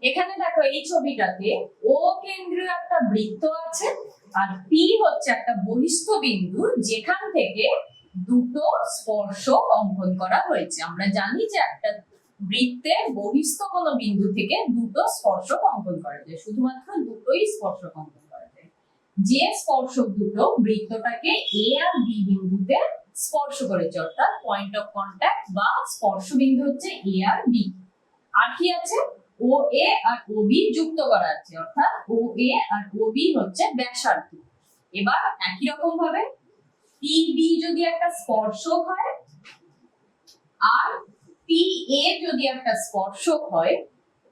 এখানে দেখো এই ছবিটাতে ও কেন্দ্রীয় একটা বৃত্ত আছে আর পি হচ্ছে একটা বহিস্থ বিন্দু যেখান থেকে দুটো স্পর্শক অঙ্কন করা হয়েছে। আমরা জানি যে একটা বৃত্তের বহিস্থ কোনো বিন্দু থেকে দুটো স্পর্শক অঙ্কন করা যায়, শুধুমাত্র দুটোই স্পর্শক অঙ্কন করা যায়। যে স্পর্শক দুটো বৃত্তটাকে এ আর বি বিন্দুতে স্পর্শ করেছে, অর্থাৎ পয়েন্ট অফ কন্টাক্ট বা স্পর্শ বিন্দু হচ্ছে এ আর বি। আর কি আছে, ও এ আর ও বি যুক্ত করা আছে, অর্থাৎ ও এ আর ও বি হচ্ছে ব্যাসার্ধ। এবার একই রকম ভাবে পি বি যদি একটা স্পর্শক হয় আর পি এ যদি একটা স্পর্শক হয়,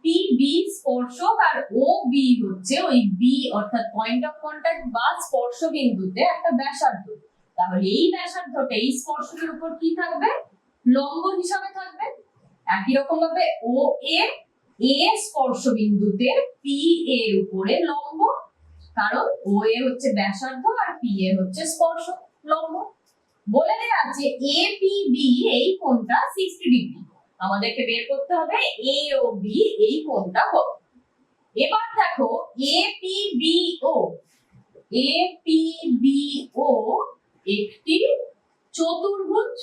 পি বি স্পর্শক আর ও বি হচ্ছে ওই বি অর্থাৎ পয়েন্ট অফ কন্টাক্ট বা স্পর্শ বিন্দুতে একটা ব্যাসার্ধ। তাহলে এই ব্যাসার্ধটা এই স্পর্শকের উপর কি থাকবে, লম্ব হিসাবে থাকবে। একই রকম ভাবে ও এ স্পর্শ বিন্দুতে পি এর উপরে লম্ব, কারণ ও এ হচ্ছে ব্যাসার্ধ আর পি এ হচ্ছে স্পর্শক লম্ব। বলে দেয়া আছে এ পি বি এই কোণটা 60 ডিগ্রি, আমাদেরকে বের করতে হবে এ ও বি এই কোণটা কত। এবার দেখো এ পি বি ও একটি চতুর্ভুজ।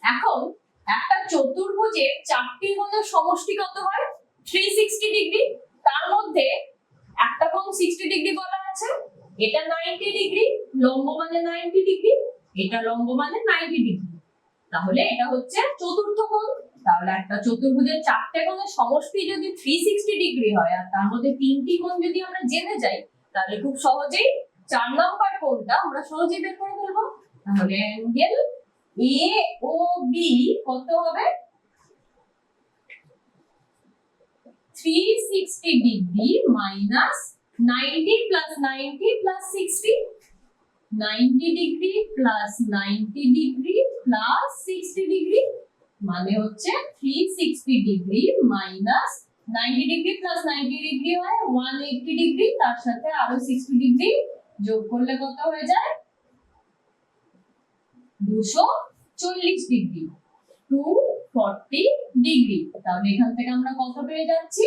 এখন একটা চতুর্ভুজের চারটি কোণের সমষ্টি কত হয়, 360 ডিগ্রি। তার মধ্যে একটা কোণ 60 ডিগ্রি বলা আছে, এটা 90 ডিগ্রি, লম্ব মানে 90 ডিগ্রি, এটা লম্ব মানে 90 ডিগ্রি। তাহলে এটা হচ্ছে চতুর্থ কোণ। তাহলে একটা চতুর্ভুজের চারটে কোণের সমষ্টি যদি 360 ডিগ্রি হয় আর তার মধ্যে তিনটি কোণ যদি আমরা জেনে যাই, তাহলে খুব সহজেই 4 নম্বর কোণটা আমরা সহজেই বের করে ফেলবো। তাহলে অ্যাঙ্গেল এ ও বি কত হবে, 360 degree minus 90 plus 90 plus 60, 90 degree plus 90 degree plus 60 degree মানে হচ্ছে 360 degree minus 90 degree plus 90 degree হয় 180 ডিগ্রি, তার সাথে আরো 60 ডিগ্রি যোগ করলে কত হয়ে যায়, 240 ডিগ্রি, 240 ডিগ্রি। তাহলে এখান থেকে আমরা কত পেয়ে যাচ্ছি,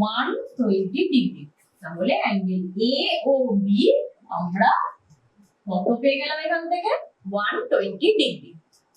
120 ডিগ্রি। তাহলে অ্যাঙ্গেল এ ও বি আমরা কত পেয়ে গেলাম এখান থেকে, 120 ডিগ্রি।